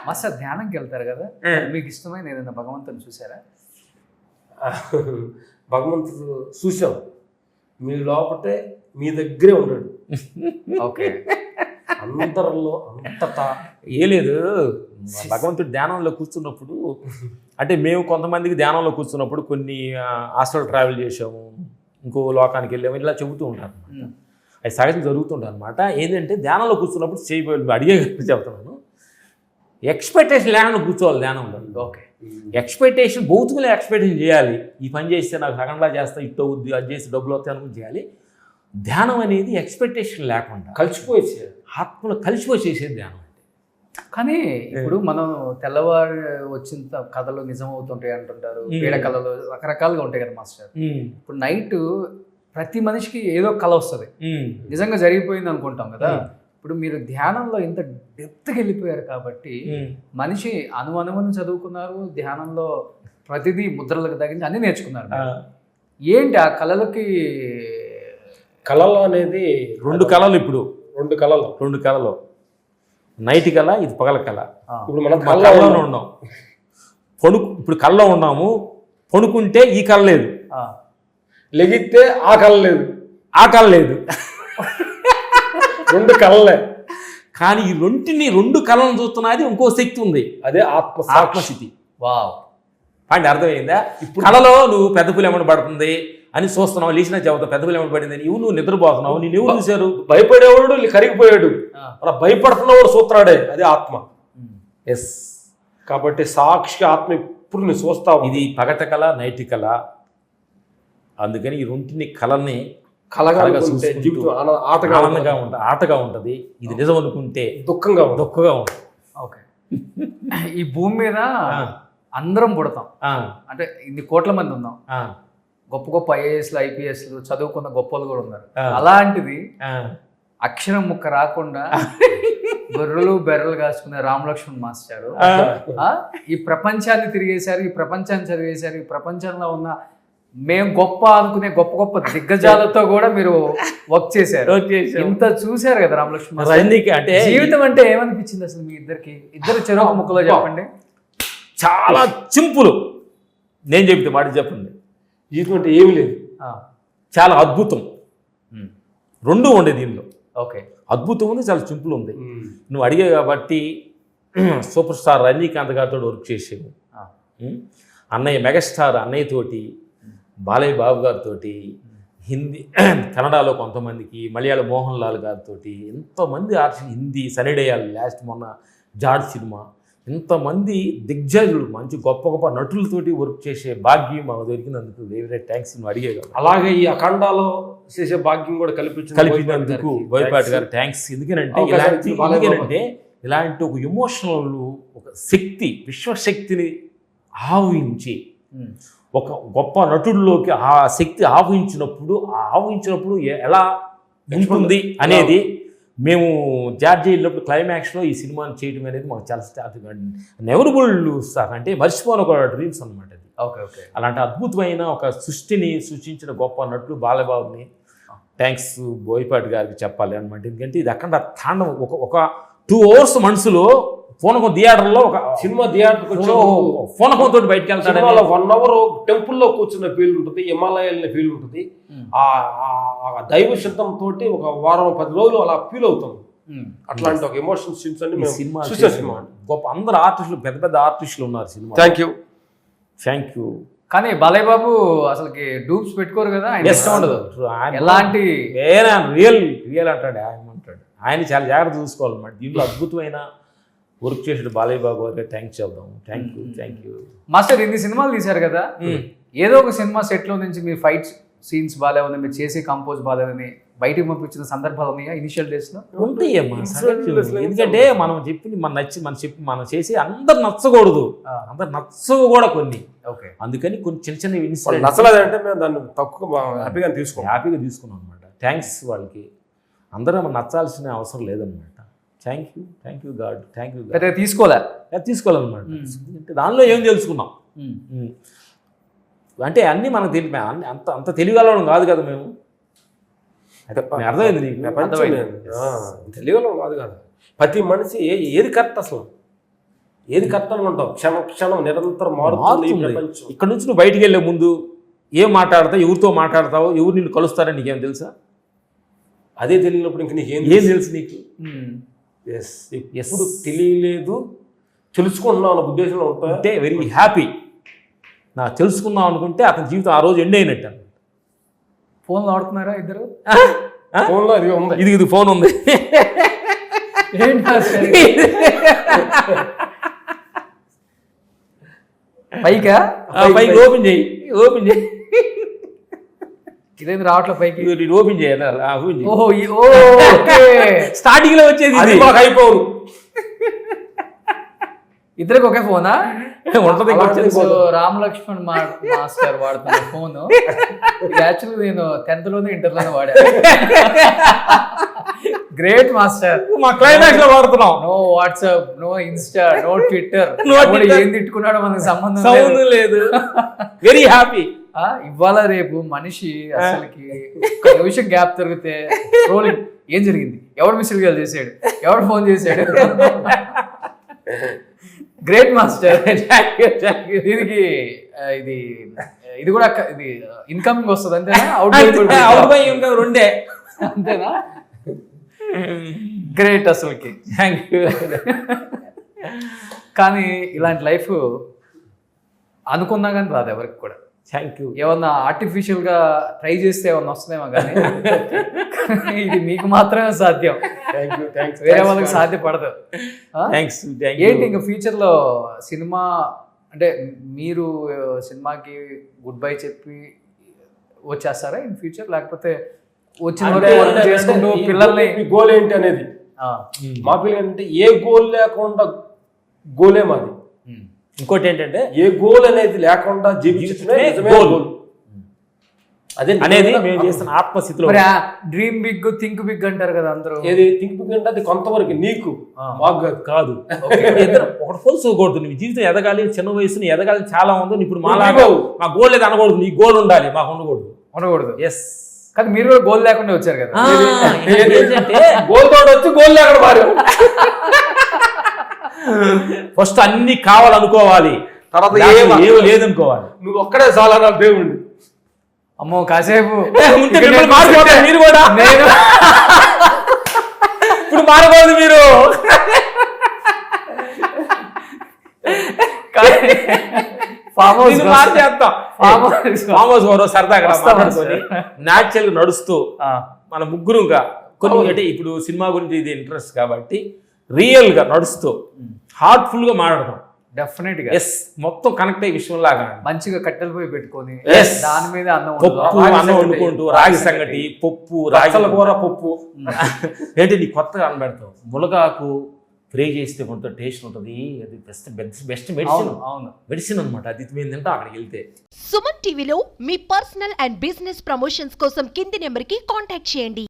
Master ధ్యానంకి వెళ్తారు కదా, మీకు ఇష్టమైన ఏదైనా భగవంతుని చూసారా? భగవంతుడు చూసాం, మీ లోపటే మీ దగ్గరే ఉన్నాడు. ఓకే, అందరిలో అంతటా ఏ లేదు. భగవంతుడు ధ్యానంలో కూర్చున్నప్పుడు అంటే మేము కొంతమందికి ధ్యానంలో కూర్చున్నప్పుడు కొన్ని హాస్టల్ ట్రావెల్ చేసాము, ఇంకో లోకానికి వెళ్ళాము, ఇలా చెబుతూ ఉంటారు అనమాట. అది సహజంగా జరుగుతుంటారు అనమాట. ఏంటంటే ధ్యానంలో కూర్చున్నప్పుడు చేయబోయే అడిగే చెప్తున్నాను, ఎక్స్పెక్టేషన్ లేకుండా కూర్చోవాలి ధ్యానంలో. ఓకే, ఎక్స్పెక్టేషన్ భౌతికలో ఎక్స్పెక్టేషన్ చేయాలి. ఈ పని చేస్తే నాకు సగంలా చేస్తా, ఇట్ట అవుద్ది, అది చేసి డబ్బులు వస్తాయి అనుకుని చేయాలి. ధ్యానం అనేది ఎక్స్పెక్టేషన్ లేకుండా కలిసిపోయేసేది, ఆత్మలో కలిసిపోయి చేసేది ధ్యానం. కానీ ఇప్పుడు మనం తెల్లవారు వచ్చిన కథలు నిజం అవుతుంటాయి అంటుంటారు, పీడ కళలు రకరకాలుగా ఉంటాయి కదా మాస్టర్. ఇప్పుడు నైట్ ప్రతి మనిషికి ఏదో కళ వస్తుంది, నిజంగా జరిగిపోయింది అనుకుంటాం కదా. ఇప్పుడు మీరు ధ్యానంలో ఇంత డెప్త్కి వెళ్ళిపోయారు కాబట్టి మనిషి అనుమానం చదువుకున్నారు, ధ్యానంలో ప్రతిదీ ముద్రలకు తగ్గించి అన్ని నేర్చుకున్నారు. ఏంటి ఆ కళలకి? కళలు అనేది రెండు కళలు. ఇప్పుడు రెండు కళలు, నైట్ కళ, ఇది పగల కళ. ఇప్పుడు మనం కళ్ళలో ఉన్నాం, ఇప్పుడు కళ్ళలో ఉన్నాము. పడుకుంటే ఈ కళ లేదు, లెగిస్తే ఆ కళ లేదు, ఆ కళ లేదు. రెండు కళలే. కానీ ఈ రెండు కళలను చూస్తున్నది ఇంకో శక్తి ఉంది, అదే ఆత్మస్థితి. వావ్, అంటే అర్థమైందా? ఇప్పుడు కళలో నువ్వు పెద్ద పులి ఏమన్నా పడుతుంది అని చూస్తున్నావు, లేచినా చెబుతావు పెద్ద పులి ఏమన్నా పడింది, నువ్వు నిద్రపోతున్నావు, నేను ఎవరు చూశారు? భయపడేవాడు కరిగిపోయాడు, అలా భయపడుతున్నవాడు చూస్తున్నాడే, అదే ఆత్మ. ఎస్, కాబట్టి సాక్షి ఆత్మ ఇప్పుడు నువ్వు చూస్తావు. ఇది పగట కళ, నైట్ కళ. అందుకని ఈ రెంటిని కళని కలగా జీవితం ఆనందంగా ఆటగా ఉంటుంది. ఇది నిజం అనుకుంటే దుఃఖంగా ఉంటుంది. ఓకే, ఈ భూమి మీద అందరం పుడతాం, అంటే ఇన్ని కోట్ల మంది ఉన్నాం, గొప్ప గొప్ప ఐఏఎస్లు ఐపీఎస్లు చదువుకున్న గొప్పలు కూడా ఉన్నారు. అలాంటిది అక్షరం ముక్క రాకుండా గొర్రెలు బెర్రెలు కాసుకునే రామలక్ష్మణ్ మాస్టారు ఈ ప్రపంచాన్ని తిరిగేశారు, ఈ ప్రపంచాన్ని చదివేశారు. ఈ ప్రపంచంలో ఉన్న మేము గొప్ప అనుకునే గొప్ప గొప్ప దిగ్గజాలతో కూడా మీరు వర్క్ చేశారు. ఇంత చూశారు కదా రామలక్ష్మణ్. అంటే జీవితం అంటే ఏమనిపించింది అసలు మీ ఇద్దరు చెరొక ముక్కలో చెప్పండి. చాలా సింపుల్, నేను చెప్తే మాట చెప్పండి. జీవితం అంటే ఏమి లేదు, చాలా అద్భుతం. రెండు ఉండే దీనిలో. ఓకే, అద్భుతం ఉంది, చాలా సింపుల్ ఉంది. నువ్వు అడిగే కాబట్టి సూపర్ స్టార్ రజనీకాంత్ గారితో వర్క్ చేసావు, అన్నయ్య మెగాస్టార్ అన్నయ్య తోటి, బాలయ్య బాబు గారితో, హిందీ కన్నడలో కొంతమందికి, మలయాళ మోహన్ లాల్ గారితో, ఎంతోమంది ఆర్టిస్ట్, హిందీ సనిడేయాలి, లాస్ట్ మొన్న జాడ్ సినిమా, ఇంతమంది దిగ్గజులు మంచి గొప్ప గొప్ప నటులతోటి వర్క్ చేసే భాగ్యం మాకు దొరికినందుకు వెరీ థ్యాంక్స్. నువ్వు అడిగేగా అలాగే ఈ అఖండాలో చేసే భాగ్యం కూడా కల్పించినందుకు బోయపాటి గారు థ్యాంక్స్. ఎందుకంటే ఇలాంటి ఒక ఎమోషనల్, ఒక శక్తి, విశ్వశక్తిని ఆవహించి ఒక గొప్ప నటుడిలోకి ఆ శక్తి ఆవహించినప్పుడు ఎలా ఉంటుంది అనేది మేము జార్జి వెళ్ళినప్పుడు క్లైమాక్స్లో ఈ సినిమాని చేయడం అనేది మాకు చాలా నెవరబుల్ సార్, అంటే మర్చిపోని ఒక డ్రీమ్స్ అనమాట అది. ఓకే ఓకే, అలాంటి అద్భుతమైన ఒక సృష్టిని సృష్టించిన గొప్ప నటుడు బాలబాబుని థ్యాంక్స్ బోయపాటి గారికి చెప్పాలి అనమాట. ఎందుకంటే ఇది అక్కడ తాండం ఒక 2 hours మనసులో పూనకం థియేటర్లో ఒక సినిమా పూనకంతో బయటకు వెళ్తాడు. 1 hour టెంపుల్లో కూర్చున్న ఫీల్ ఉంటుంది, హిమాలయాల ఫీల్ ఉంటుంది. ఆ దైవ శబ్దంతో ఒక వారం 10 రోజులు అలా ఫీల్ అవుతాం. అట్లాంటి ఒక ఎమోషనల్ సీన్స్ అన్ని సినిమా గొప్ప అందరు ఆర్టిస్టులు, పెద్ద పెద్ద ఆర్టిస్టులు ఉన్నారు సినిమా. Thank you. కానీ బాలయ్య బాబు అసలుకి డూప్స్ పెట్టుకోరు కదా, ఇష్టం ఉండదు. ఎలాంటి రియల్ అంటాడు ఆయన చాలా జాగ్రత్త చూసుకోవాలన్నమాట. దీంట్లో అద్భుతమైన వర్క్ చేసాడు బాలయ్య బాబు గారికి థ్యాంక్స్ చెప్దాం. Thank you master. ఇన్ని సినిమాలు తీశారు కదా, ఏదో ఒక సినిమా సెట్లో నుంచి మీ ఫైట్ సీన్స్ బాగాలేదని, మీరు చేసే కంపోజ్ బాగాలేదని బయటికి పంపించిన సందర్భాలు ఉన్నాయా ఇనిషియల్ డేస్లో? ఉంటాయమ్మా, ఎందుకంటే మనం చెప్పింది మనం చేసి అందరు నచ్చకూడదు, అందరు నచ్చవు కూడా కొన్ని. ఓకే, అందుకని కొన్ని చిన్న చిన్న నచ్చలేదంటే మేము దాన్ని తక్కువ హ్యాపీగా తీసుకున్నాం అనమాట. థ్యాంక్స్ వాళ్ళకి. అందరూ నచ్చాల్సిన అవసరం లేదనమాట. Thank you God, thank you. తీసుకోవాలన్నమాట. దానిలో ఏం తెలుసుకున్నాం అంటే అన్నీ మనకు తెలిపా, అంత తెలియగలవడం కాదు కదా మేము. అర్థమైంది నీకు? తెలియగలం కాదు కదా. ప్రతి మనిషి ఏది కరెక్ట్, అసలు ఏది కరెక్ట్ అనుకుంటావు, క్షణం క్షణం నిరంతరం మారుతుంది ఈ ప్రపంచం. ఇక్కడ నుంచి నువ్వు బయటికి వెళ్ళే ముందు ఏం మాట్లాడతావు, ఎవరితో మాట్లాడతావు, ఎవరు నిన్ను కలుస్తారని నీకేం తెలుసా? అదే తెలియనప్పుడు ఇంక నీకేం ఏం తెలుసు నీకు? ఎప్పుడు తెలియలేదు, తెలుసుకుంటున్నావు అన్న ఉద్దేశంలో ఉంటా అంటే వెరీ హ్యాపీ. నాకు తెలుసుకుందాం అనుకుంటే అతని జీవితం ఆ రోజు ఎండ్ అయినట్టు. ఫోన్లు ఆడుతున్నారా ఇద్దరు? ఫోన్లో అది ఉంది, ఇది ఫోన్ ఉంది. ఏంటి మాస్టర్? పైకా? పైకి ఓపెన్ చేయి, ఓపెన్ చేయి. ఇదేంటి రావట్లే పైకి? ఓపెన్ చేయాలి. ఓహో స్టార్టింగ్ లో వచ్చేది అది మాకు అయిపోవు. ఇద్దరికి ఒకే ఫోనా ఉంటది? రామ్ లక్ష్మణ్ మాస్టర్ వాడుతున్న ఫోన్ యాక్చువల్లీ నేను 10th లోనే ఇంటర్లోనే వాడా. Great master. మా క్లైమాక్స్ లో వాడుతున్నాం. No WhatsApp, no Insta, no Twitter. ఏం తిట్టుకున్నాడో మనకు సంబంధం లేదు. Very happy. ఇవాళ రేపు మనిషి అసలుకి ఒక నిమిషం గ్యాప్ దొరికితే ట్రోలింగ్. ఏం జరిగింది, ఎవడు మిస్డ్ కాల్ చేశాడు, ఎవడు ఫోన్ చేశాడు. Great master. దీనికి ఇది కూడా ఇది ఇన్కమింగ్ వస్తుంది అంతేనా? అవుట్ గోయింగ్ రెండే అంతేనా? గ్రేట్ అసలుకి. Thank you. కానీ ఇలాంటి లైఫ్ అనుకున్నా కానీ రాదు ఎవరికి కూడా. Thank you. ఏమన్నా ఆర్టిఫిషియల్ గా ట్రై చేస్తే ఏమన్నా వస్తుందేమో కానీ ఇది మీకు మాత్రమే సాధ్యం, వేరే వాళ్ళకి సాధ్యపడదు. ఏంటి ఇంకా ఫ్యూచర్ లో సినిమా అంటే మీరు సినిమాకి గుడ్ బై చెప్పి వచ్చేస్తారా ఇన్ ఫ్యూచర్, లేకపోతే వచ్చిన చేసుకుంటూ పిల్లల్ని? గోల్ ఏంటి అనేది మా పిల్లలు అంటే ఏ గోల్ లేకుండా గోలే మాది. ఇంకోటి ఏంటంటే ఏ గోల్ అనేది లేకుండా జీవించడమే గోల్. అదే అనేది మేము చేస్తున్న ఆత్మస్థితిలో. డ్రీమ్ బిగ్, థింక్ బిగ్ అంటారు కదా అందరూ. ఏది థింక్ బిగ్ అంటే అది కొంతవరకు నీకు, మాకు కాదు. ఒకటి ఫోల్సుకోకూడదు. నీ జీవితం ఎదగాలి, చిన్న వయసుని ఎదగాలి చాలా ఉంది. ఇప్పుడు మా గోల్ లేదు అనకూడదు, నీ గోల్ ఉండాలి, మాకు ఉండకూడదు. ఎస్. కానీ మీరు కూడా గోల్ లేకుండా వచ్చారు కదా. గోల్ తోడు వచ్చి గోల్ లేకుండా మారు. ఫస్ట్ అన్ని కావాలనుకోవాలి, తర్వాత ఏం లేదనుకోవాలి. నువ్వు ఒక్కడే చాలా దేవుణ్ణి. అమ్మో కాసేపు మారిపోతారు మీరు కూడా. ఇప్పుడు మారకూడదు మీరు. ఫామ్ హౌస్ సరదాగా న్యాచురల్ గా నడుస్తూ మన ముగ్గురుగా కొన్ని అంటే ఇప్పుడు సినిమా గురించి ఇది ఇంట్రెస్ట్ కాబట్టి రియల్ గా నడుస్తూ హార్ట్ఫుల్ గా మాట్లాడతాం. డెఫినెట్ గా ఎస్. మొత్తం కనెక్ట్ అయ్యే విషయం లాగా మంచిగా కట్టెలు పోయి పెట్టుకొని దాని మీద అన్నం వండుకుంటూ రాగి సంగటి, పప్పు, రాగి కూర, పప్పు ఏంటి నీ కొత్తగా అనబెడతావు. మునగాకు ఫ్రై చేస్తే కొంత టేస్ట్ ఉంటుంది. అది బెస్ట్ మెడిసిన్ అనమాట. అది మేము తింటాం అక్కడికి వెళ్తే. సుమన్ టీవీలో మీ పర్సనల్ అండ్ బిజినెస్ ప్రమోషన్స్ కోసం కింది నెంబర్కి కాంటాక్ట్ చేయండి.